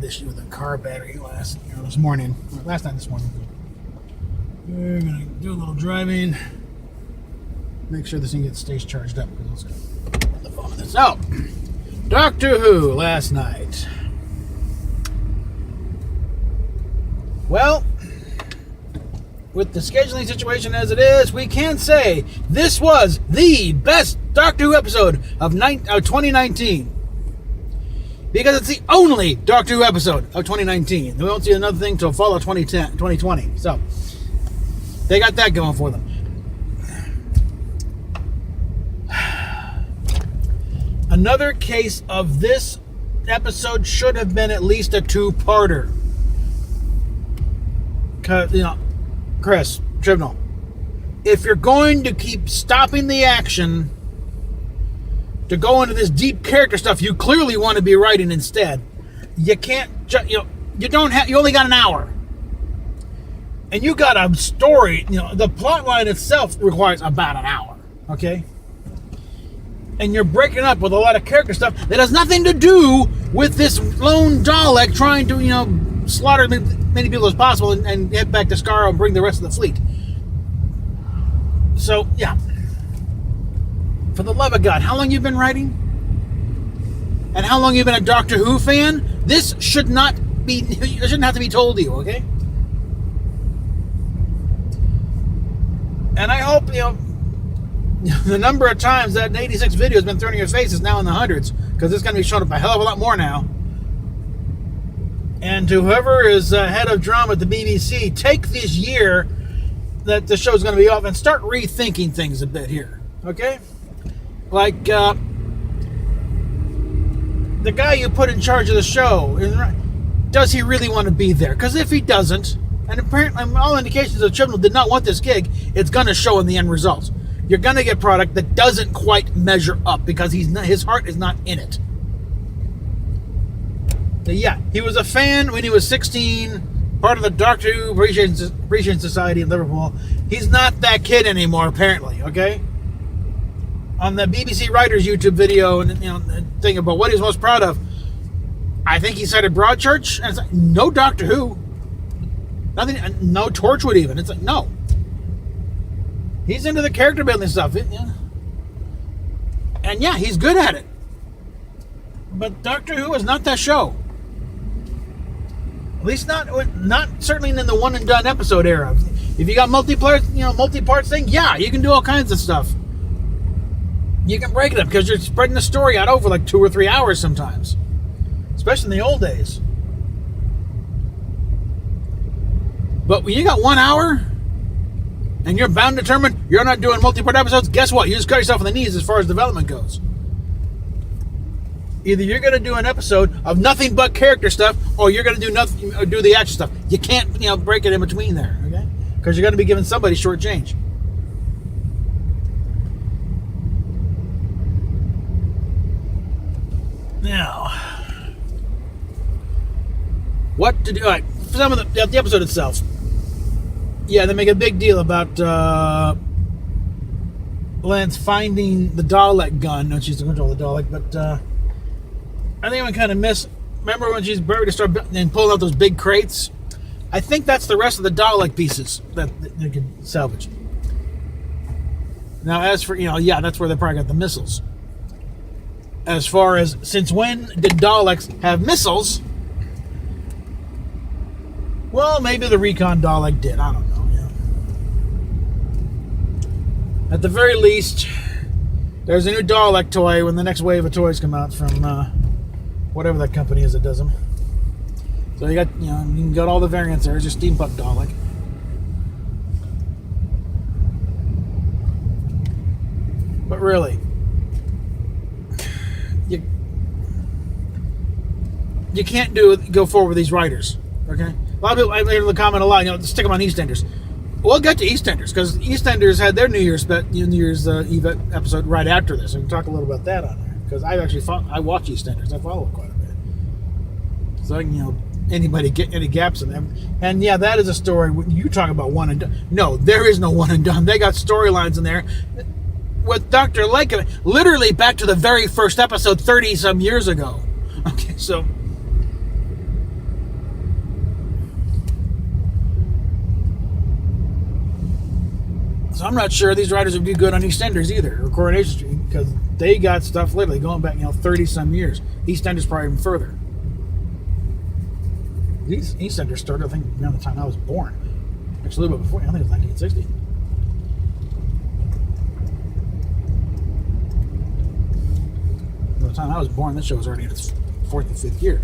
issue with the car battery last night, this morning. We're gonna do a little driving. Make sure this thing stays charged up. Let's put the phone in this. So, Doctor Who last night. Well, with the scheduling situation as it is, we can say this was the best Doctor Who episode of 2019. Because it's the only Doctor Who episode of 2019. We won't see another thing until fall of 2020. So, they got that going for them. Another case of this episode should have been at least a two-parter. Because, Chris Tribnall, if you're going to keep stopping the action to go into this deep character stuff you clearly want to be writing instead, you can't, you only got an hour. And you got a story, the plot line itself requires about an hour, okay? And you're breaking up with a lot of character stuff that has nothing to do with this lone Dalek trying to, slaughter many people as possible and head back to Skaro and bring the rest of the fleet. So, yeah. For the love of God, how long you been writing? And how long you been a Doctor Who fan? This should not be, it shouldn't have to be told to you, okay? And I hope, the number of times that 86 video has been thrown in your face is now in the hundreds, because it's going to be showing up a hell of a lot more now. And to whoever is head of drama at the BBC, take this year that the show's going to be off and start rethinking things a bit here, okay? Like, the guy you put in charge of the show, does he really want to be there? Because if he doesn't, and apparently all indications of Tribnall did not want this gig, it's going to show in the end results. You're going to get product that doesn't quite measure up because his heart is not in it. Yeah, he was a fan when he was 16, part of the Doctor Who Appreciation Society in Liverpool. He's not that kid anymore, apparently, okay? On the BBC Writers YouTube video, and thing about what he's most proud of, I think he cited Broadchurch, and it's like, no Doctor Who. Nothing, no Torchwood even. It's like, no. He's into the character building stuff. And yeah, he's good at it. But Doctor Who is not that show. At least not certainly in the one and done episode era. If you got multi-parts thing, yeah, you can do all kinds of stuff. You can break it up because you're spreading the story out over like 2 or 3 hours sometimes. Especially in the old days. But when you got 1 hour and you're bound and determined you're not doing multi-part episodes, guess what? You just cut yourself in the knees as far as development goes. Either you're going to do an episode of nothing but character stuff, or you're going to do nothing or do the action stuff. You can't, break it in between there, okay? Because you're going to be giving somebody short change. Now, what to do? All right, some of the episode itself. Yeah, they make a big deal about Lance finding the Dalek gun. No, she's to control the Dalek, but I think I kind of miss. Remember when she's buried to start and pulling out those big crates? I think that's the rest of the Dalek pieces that they can salvage. Now, as for that's where they probably got the missiles. As far as since when did Daleks have missiles? Well, maybe the Recon Dalek did. I don't know. At the very least, there's a new Dalek toy when the next wave of toys come out from whatever that company is that does them. So you got you got all the variants there. It's your steampunk Dalek. But really, you can't go forward with these writers. Okay, a lot of people I made the comment a lot. Stick them on EastEnders. We'll get to EastEnders because EastEnders had their New Year's Eve episode right after this. We can talk a little about that on there because I watch EastEnders. I follow it quite a bit. So anybody get any gaps in them. And yeah, that is a story. You talk about one and done. No, there is no one and done. They got storylines in there with Dr. Lakeman, literally back to the very first episode 30 some years ago. Okay, so So I'm not sure these writers would do good on EastEnders either, or Coronation Street, because they got stuff literally going back, 30 some years. EastEnders probably even further. These EastEnders started, I think, around the time I was born. Actually, a little bit before. I think it was 1960. By the time I was born, this show was already in its 4th or 5th year.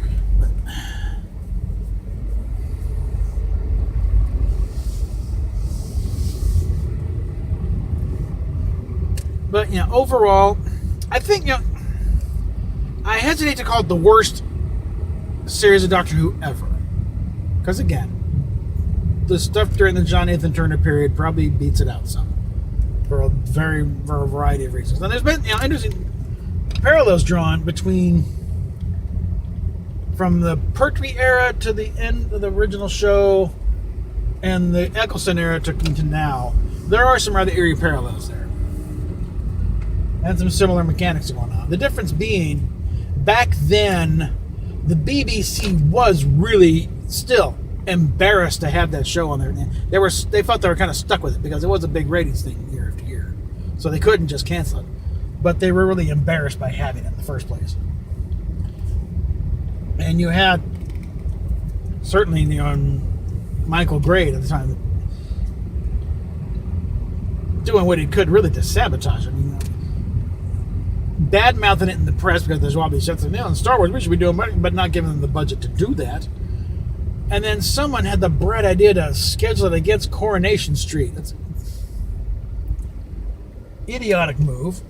But overall, I think, I hesitate to call it the worst series of Doctor Who ever. Because, again, the stuff during the John Nathan Turner period probably beats it out some. For a variety of reasons. Now, there's been, interesting parallels drawn between from the Pertwee era to the end of the original show and the Eccleston era to now. There are some rather eerie parallels there. And some similar mechanics going on. The difference being, back then, the BBC was really still embarrassed to have that show on there. They felt they were kind of stuck with it because it was a big ratings thing year after year. So they couldn't just cancel it. But they were really embarrassed by having it in the first place. And you had, certainly, Michael Gray at the time, doing what he could really to sabotage it. Bad mouthing it in the press because there's all these sets of in Star Wars we should be doing money, but not giving them the budget to do that. And then someone had the bright idea to schedule it against Coronation Street. That's an idiotic move,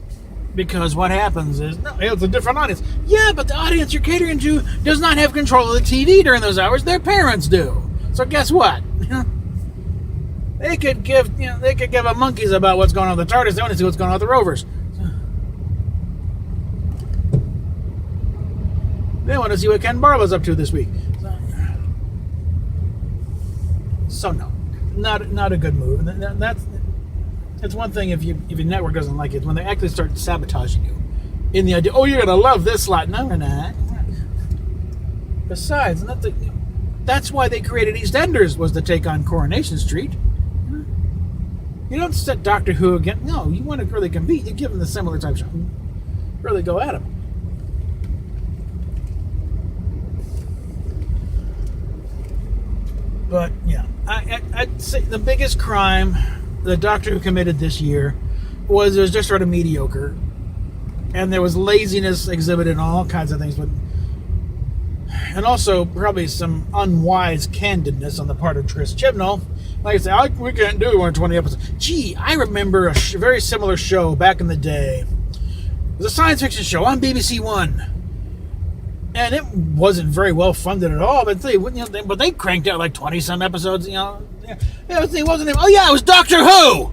because what happens is, no, it's a different audience. Yeah, but the audience you're catering to does not have control of the TV during those hours. Their parents do. So guess what? They could give a monkeys about what's going on with the TARDIS. They want to see what's going on with the rovers. They want to see what Ken Barlow's up to this week. So no, not a good move. And that's one thing if your network doesn't like it, when they actually start sabotaging you in the idea, oh, you're gonna love this slot. No, we're not. Besides, that's why they created EastEnders, was to take on Coronation Street. You don't set Doctor Who again. No, you want to really compete. You give them the similar type show. Really go at them. But yeah, I'd say the biggest crime the Doctor Who committed this year was it was just sort of mediocre, and there was laziness exhibited in all kinds of things, and also probably some unwise candidness on the part of Chris Chibnall. Like I said, we can't do 120 episodes. Gee, I remember a very similar show back in the day. It was a science fiction show on BBC One. And it wasn't very well funded at all, but they cranked out like 20-some episodes. It wasn't. Oh yeah, it was Doctor Who,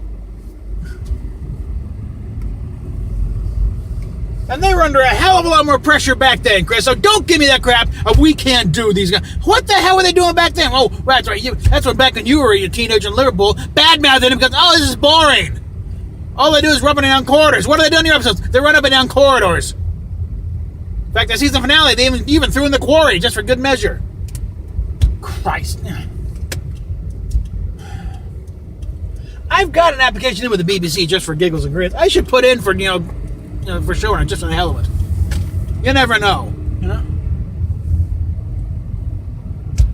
and they were under a hell of a lot more pressure back then, Chris. So don't give me that crap. We can't do these guys. What the hell were they doing back then? Oh, that's right. That's when back when you were a teenager in Liverpool, bad-mouthing him because this is boring. All they do is rub up and down corridors. What are they doing in your episodes? They run up and down corridors. In fact, the season finale, they even threw in the quarry just for good measure. Christ. I've got an application in with the BBC just for giggles and grins. I should put in for, for showrunner just for the hell of it. You never know,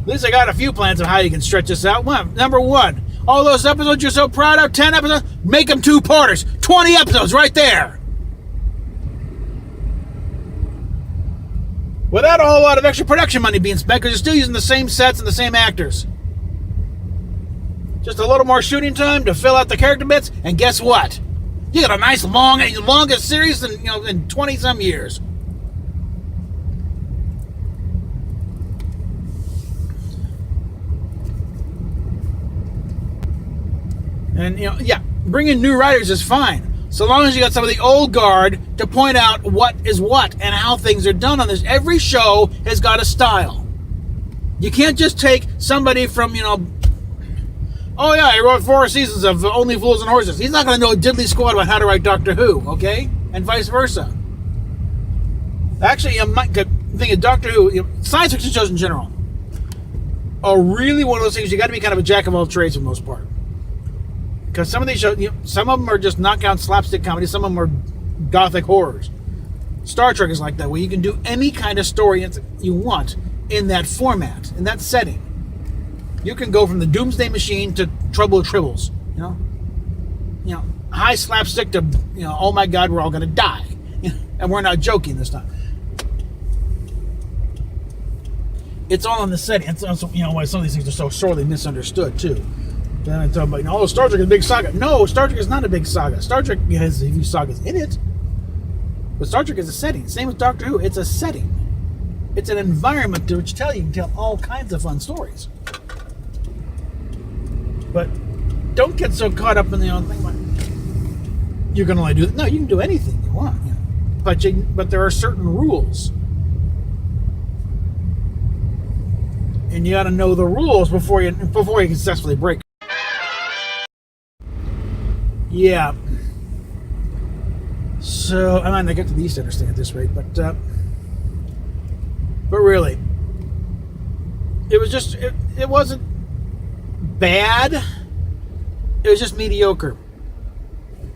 At least I got a few plans of how you can stretch this out. Number one, all those episodes you're so proud of, 10 episodes, make them 2-parters. 20 episodes right there. Without a whole lot of extra production money being spent, because you're still using the same sets and the same actors. Just a little more shooting time to fill out the character bits, and guess what? You got a nice longest series in 20-some years. And bringing new writers is fine. So long as you got some of the old guard to point out what is what and how things are done on this. Every show has got a style. You can't just take somebody from, oh yeah, he wrote 4 seasons of Only Fools and Horses. He's not going to know a diddly squat about how to write Doctor Who, okay? And vice versa. Actually, you might think of Doctor Who, science fiction shows in general are really one of those things you got to be kind of a jack of all trades for the most part. Because some of these shows, some of them are just knockout slapstick comedy. Some of them are gothic horrors. Star Trek is like that, where you can do any kind of story you want in that format, in that setting. You can go from the Doomsday Machine to Trouble with Tribbles, high slapstick to, oh my God, we're all going to die. And we're not joking this time. It's all in the setting. It's also, why some of these things are so sorely misunderstood, too. Then I talk about, Star Trek is a big saga. No, Star Trek is not a big saga. Star Trek has a few sagas in it. But Star Trek is a setting. Same with Doctor Who. It's a setting. It's an environment to which you can tell all kinds of fun stories. But don't get so caught up in the own thing. Like, you're going to only do... No, you can do anything you want. But there are certain rules. And you got to know the rules before you can successfully break. Yeah. So I might not get to the EastEnders thing at this rate, but really, it was just it wasn't bad. It was just mediocre,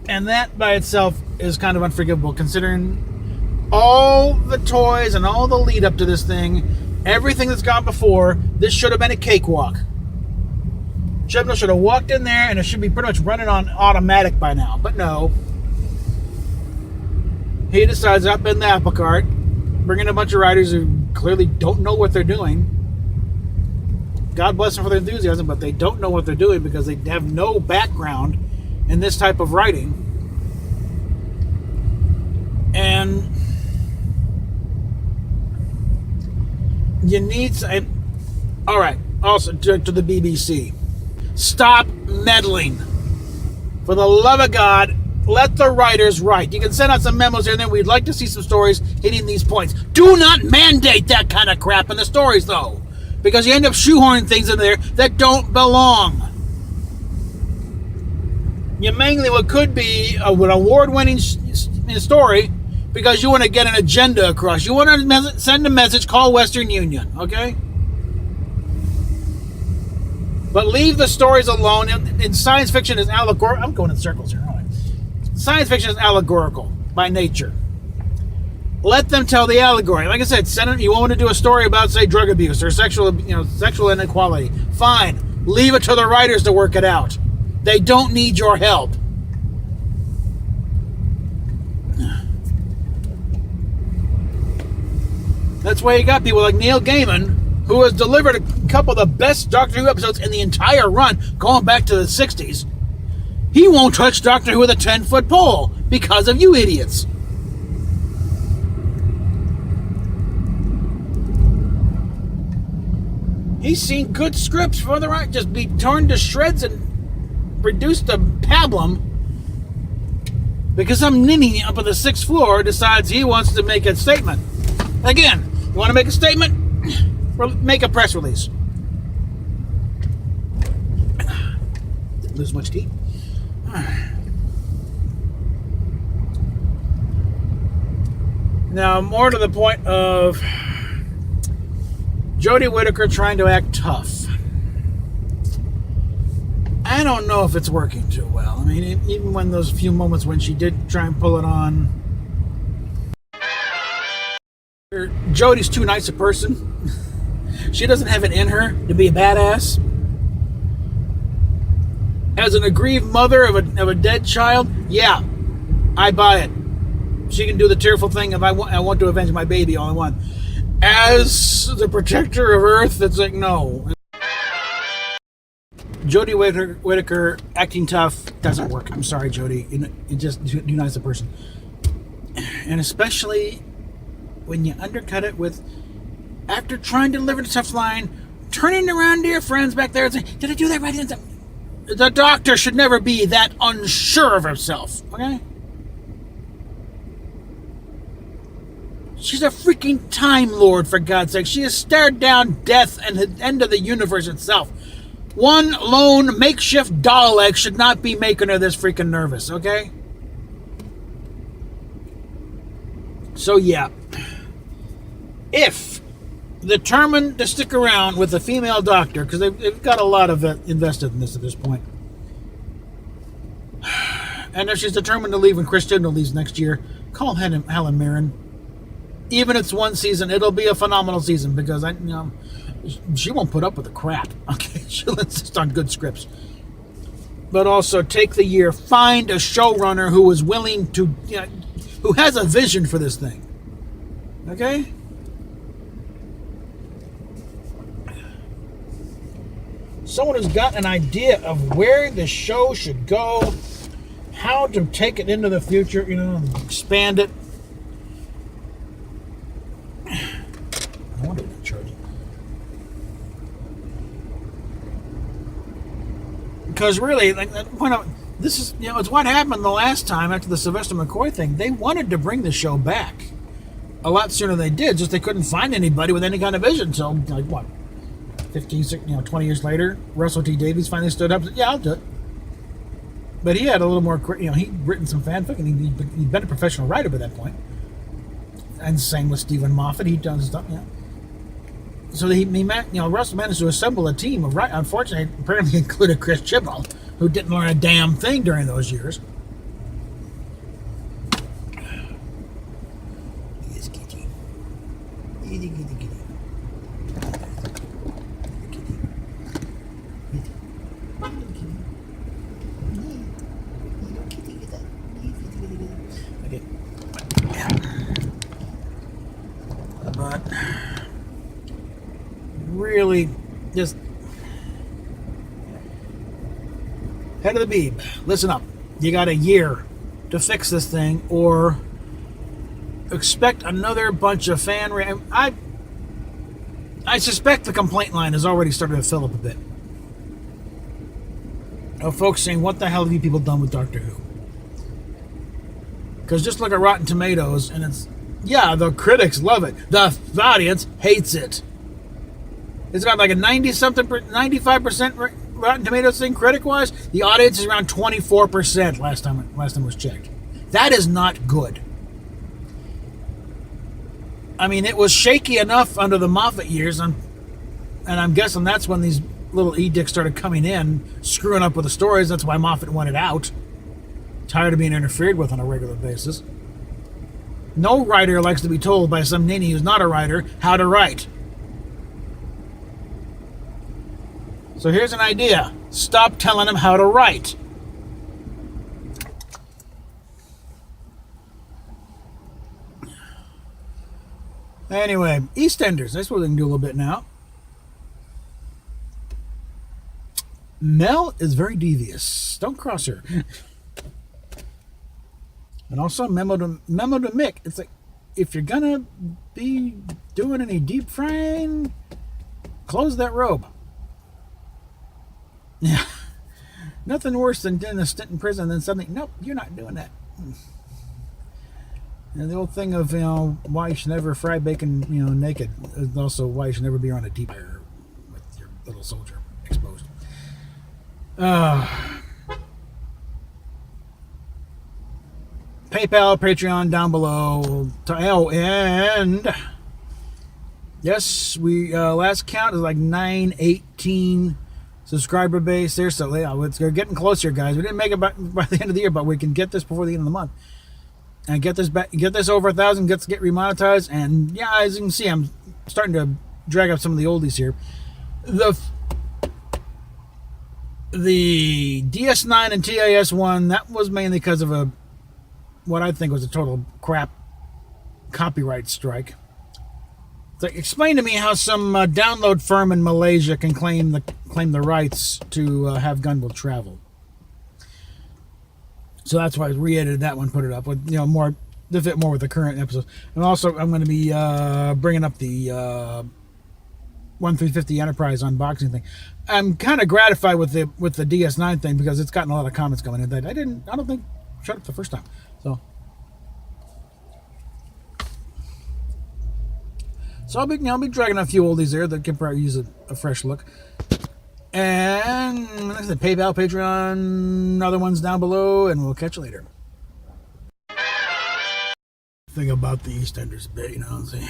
and that by itself is kind of unforgivable, considering all the toys and all the lead up to this thing, everything that's gone before. This should have been a cakewalk. Chibnall should have walked in there, and it should be pretty much running on automatic by now. But no. He decides up in the apple cart, bringing a bunch of writers who clearly don't know what they're doing. God bless them for their enthusiasm, but they don't know what they're doing because they have no background in this type of writing. And you need... All right, also to the BBC. Stop meddling. For the love of God, let the writers write. You can send out some memos here and there. We'd like to see some stories hitting these points. Do not mandate that kind of crap in the stories, though, because you end up shoehorning things in there that don't belong. You mangling what could be an award-winning story because you want to get an agenda across. You want to send a message, call Western Union, okay? But leave the stories alone. In science fiction is allegorical. I'm going in circles here, aren't I? Science fiction is allegorical by nature. Let them tell the allegory. Like I said, you want to do a story about, say, drug abuse or sexual inequality. Fine. Leave it to the writers to work it out. They don't need your help. That's why you got people like Neil Gaiman, who has delivered a couple of the best Doctor Who episodes in the entire run, going back to the 60s. He won't touch Doctor Who with a 10-foot pole because of you idiots. He's seen good scripts for the right just be torn to shreds and reduced to pablum because some ninny up on the 6th floor decides he wants to make a statement. Again, you want to make a statement? Make a press release. Didn't lose much teeth. Now, more to the point of Jodie Whittaker trying to act tough. I don't know if it's working too well. I mean, even when those few moments when she did try and pull it on, Jodie's too nice a person. She doesn't have it in her to be a badass. As an aggrieved mother of a dead child, yeah, I buy it. She can do the tearful thing of I want to avenge my baby all I want. As the protector of Earth, it's like, no. Jodie Whittaker acting tough doesn't work. I'm sorry, Jodie. You just too nice a person. And especially when you undercut it with, after trying to deliver the tough line, turning around to your friends back there and saying, did I do that right? The Doctor should never be that unsure of herself, okay? She's a freaking Time Lord, for God's sake. She has stared down death and the end of the universe itself. One lone makeshift Dalek should not be making her this freaking nervous, okay? So, yeah. If determined to stick around with the female Doctor, because they've got a lot of it invested in this at this point, And if she's determined to leave when Chris Chibnall leaves next year, call Helen Mirren. Even if it's one season, it'll be a phenomenal season because she won't put up with the crap. Okay, she'll insist on good scripts. But also take the year, find a showrunner who is willing to, who has a vision for this thing. Okay? Someone who's got an idea of where the show should go, how to take it into the future, expand it. I wonder if they're charging. Because really, this is, it's what happened the last time after the Sylvester McCoy thing. They wanted to bring the show back a lot sooner than they did, just they couldn't find anybody with any kind of vision. So, 15, 20 years later, Russell T Davies finally stood up and said, yeah, I'll do it. But he had a little more, he'd written some fanfic, and he'd been a professional writer by that point. And same with Stephen Moffat, he'd done stuff, So Russell managed to assemble a team of writers. Unfortunately, apparently included Chris Chibnall, who didn't learn a damn thing during those years. Yes, kitty. Kitty, kitty, kitty. Okay. But really, just head of the beam. Listen up. You got a year to fix this thing, or expect another bunch of I suspect the complaint line has already started to fill up a bit. Of folks saying, "What the hell have you people done with Doctor Who?" Because just look at Rotten Tomatoes, and it's the critics love it. The audience hates it. It's got like a 95% Rotten Tomatoes thing critic-wise. The audience is around 24% last time it was checked. That is not good. I mean, it was shaky enough under the Moffat years, and I'm guessing that's when these little edicts started coming in, screwing up with the stories. That's why Moffat wanted out. Tired of being interfered with on a regular basis. No writer likes to be told by some ninny who's not a writer how to write. So here's an idea. Stop telling them how to write. Anyway, EastEnders. I suppose I can do a little bit now. Mel is very devious. Don't cross her. And also, memo to Mick. It's like, if you're gonna be doing any deep frying, close that robe. Yeah. Nothing worse than doing a stint in prison and then suddenly, nope, you're not doing that. And the old thing of, why you should never fry bacon, naked, is also why you should never be on a deep fire with your little soldier exposed. PayPal, Patreon down below. And yes, we last count is like 918 subscriber base there. So it's getting closer, guys. We didn't make it by the end of the year, but we can get this before the end of the month and get this over 1,000. Get remonetized. And yeah, as you can see, I'm starting to drag up some of the oldies here. The DS9 and TIS1, that was mainly because of what I think was a total crap copyright strike. So explain to me how some download firm in Malaysia can claim the rights to have Gunville travel. So that's why I re-edited that one, put it up with more to fit more with the current episodes. And also, I'm going to be bringing up the 1350 Enterprise unboxing thing. I'm kind of gratified with the DS9 thing because it's gotten a lot of comments going in that I don't think shut up the first time. So I'll be dragging a few oldies there that can probably use a fresh look. And like I said, PayPal, Patreon, other ones down below, and we'll catch you later. Thing about the EastEnders bit, see.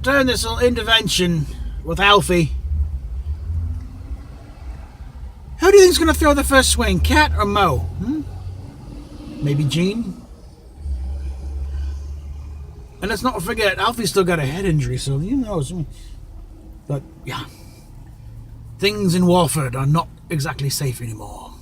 During this little intervention with Alfie, do you think's going to throw the first swing, Cat or Mo? Maybe Gene? And let's not forget, Alfie's still got a head injury, so who knows. But, yeah. Things in Walford are not exactly safe anymore.